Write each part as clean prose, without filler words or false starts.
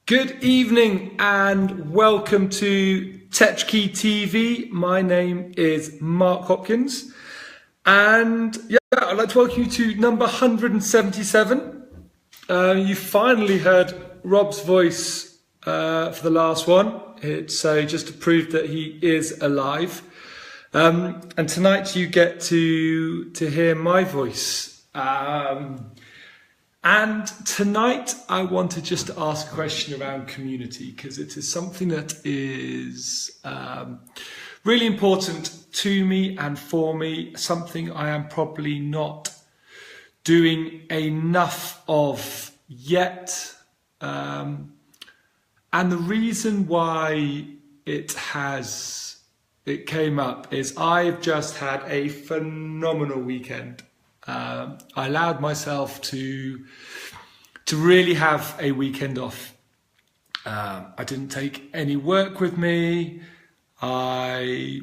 Good evening and welcome to Tetrakey TV. My name is Mark Hopkins and I'd like to welcome you to number 177. You finally heard Rob's voice for the last one. It's just to prove that he is alive. And tonight you get to hear my voice. And tonight I wanted just to ask a question around community, because it is something that is really important to me and for me, something I am probably not doing enough of yet. And the reason why it came up is I've just had a phenomenal weekend. I allowed myself to really have a weekend off. I didn't take any work with me. I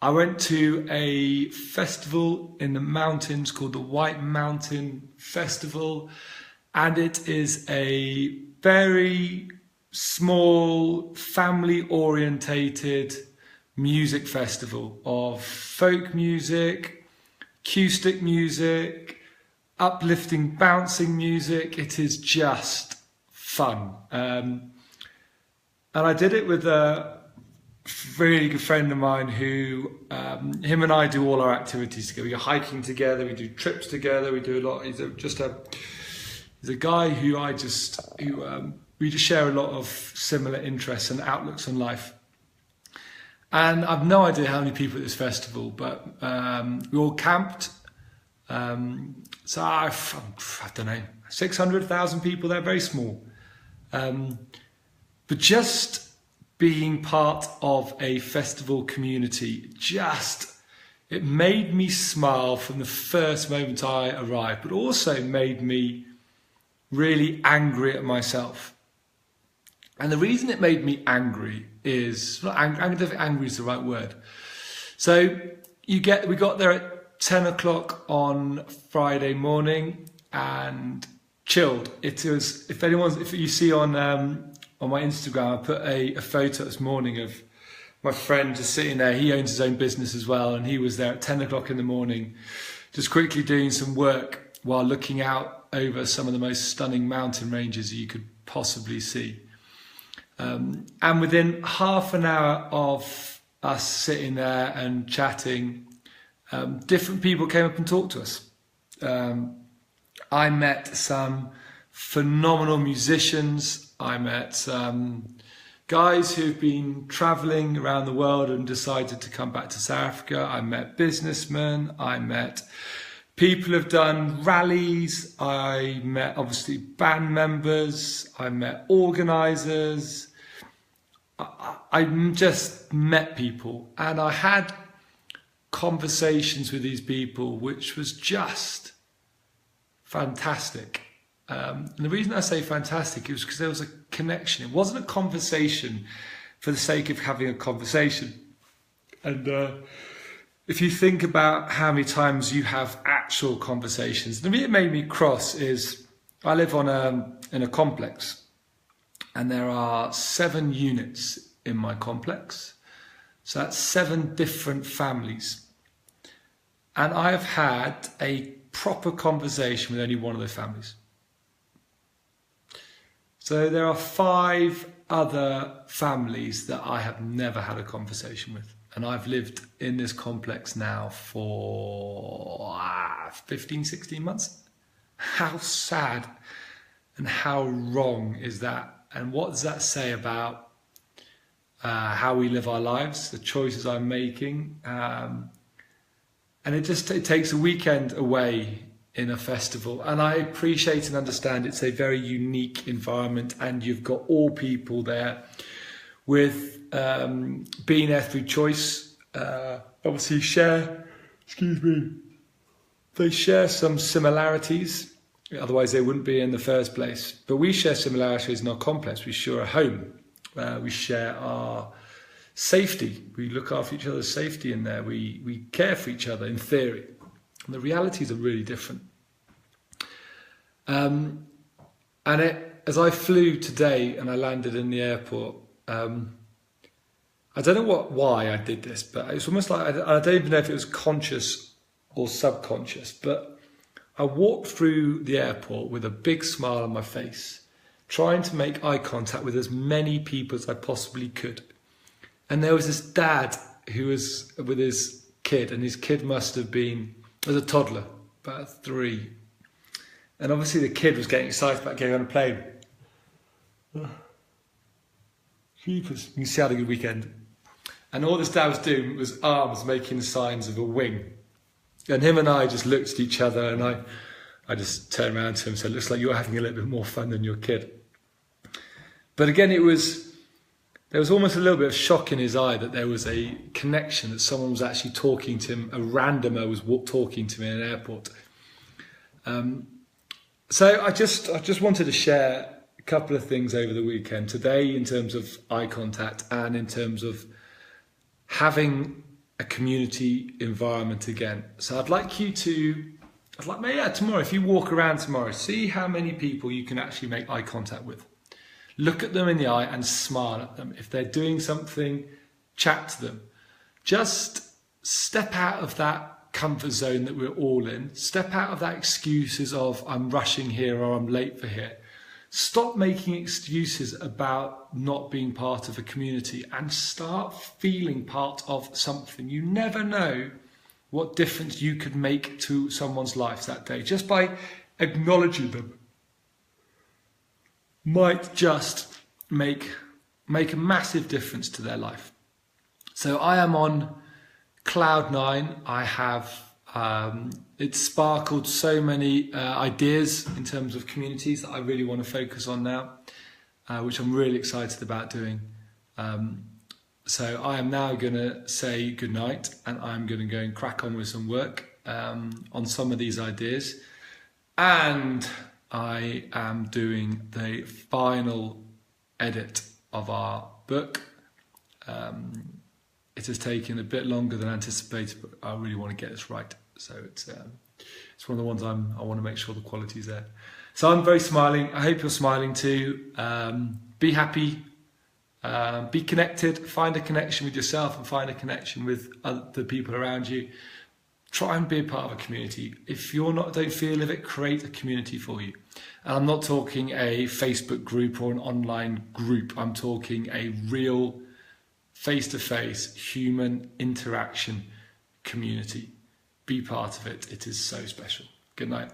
went to a festival in the mountains called the White Mountain Festival, and it is a very small, family-orientated music festival of folk music, acoustic music, uplifting, bouncing music. It is just fun. And I did it with a really good friend of mine who, him and I do all our activities together. We go hiking together, we do trips together, we do a lot. He's a guy who we just share a lot of similar interests and outlooks on life. And I've no idea how many people at this festival, but we all camped. So I don't know, 600,000 people there, very small. But just being part of a festival community, it made me smile from the first moment I arrived, but also made me really angry at myself. And the reason it made me angry is, I don't think angry is the right word. So we got there at 10 o'clock on Friday morning and chilled. It was, if you see on my Instagram, I put a photo this morning of my friend just sitting there. He owns his own business as well, and he was there at 10 o'clock in the morning, just quickly doing some work while looking out over some of the most stunning mountain ranges you could possibly see. And within half an hour of us sitting there and chatting, different people came up and talked to us. I met some phenomenal musicians. I met some guys who've been traveling around the world and decided to come back to South Africa. I met businessmen. I met people who've done rallies. I met obviously band members. I met organisers. I just met people, and I had conversations with these people, which was just fantastic. And the reason I say fantastic is because there was a connection. It wasn't a conversation for the sake of having a conversation. And if you think about how many times you have actual conversations, the thing that made me cross is I live in a complex. And there are 7 units in my complex. So that's 7 different families. And I have had a proper conversation with only one of those families. So there are 5 other families that I have never had a conversation with. And I've lived in this complex now for 15, 16 months. How sad and how wrong is that? And what does that say about how we live our lives, the choices I'm making? And it takes a weekend away in a festival. And I appreciate and understand it's a very unique environment, and you've got all people there with being there through choice. Obviously they share some similarities. Otherwise, they wouldn't be in the first place. But we share similarities in our complex. We share a home. We share our safety. We look after each other's safety in there. We care for each other in theory. And the realities are really different. And as I flew today and I landed in the airport, I don't know why I did this, but it's almost like, I don't even know if it was conscious or subconscious, but I walked through the airport with a big smile on my face, trying to make eye contact with as many people as I possibly could. And there was this dad who was with his kid, and his kid must have been, as a toddler, about 3. And obviously the kid was getting excited about getting on a plane. Jeepers, you can see I had a good weekend. And all this dad was doing was arms making the signs of a wing. And him and I just looked at each other, and I just turned around to him and said, looks like you're having a little bit more fun than your kid. But again, there was almost a little bit of shock in his eye that there was a connection, that someone was actually talking to him, a randomer was talking to me in an airport. So I just wanted to share a couple of things over the weekend, today in terms of eye contact and in terms of having a community environment again. So I'd like tomorrow, if you walk around tomorrow, see how many people you can actually make eye contact with. Look at them in the eye and smile at them. If they're doing something, chat to them. Just step out of that comfort zone that we're all in. Step out of that excuses of I'm rushing here or I'm late for here. Stop making excuses about not being part of a community and start feeling part of something. You never know what difference you could make to someone's life that day. Just by acknowledging them might just make a massive difference to their life. So I am on cloud 9. I have it's sparkled so many ideas in terms of communities that I really want to focus on now, which I'm really excited about doing. So I am now going to say goodnight, and I'm going to go and crack on with some work on some of these ideas. And I am doing the final edit of our book. It has taken a bit longer than anticipated, but I really want to get this right. So it's one of the ones I want to make sure the quality is there. So I'm very smiling. I hope you're smiling too. Be happy. Be connected. Find a connection with yourself and find a connection with the people around you. Try and be a part of a community. If don't feel of it, create a community for you. And I'm not talking a Facebook group or an online group. I'm talking a real face-to-face human interaction community. Be part of it. It is so special. Good night.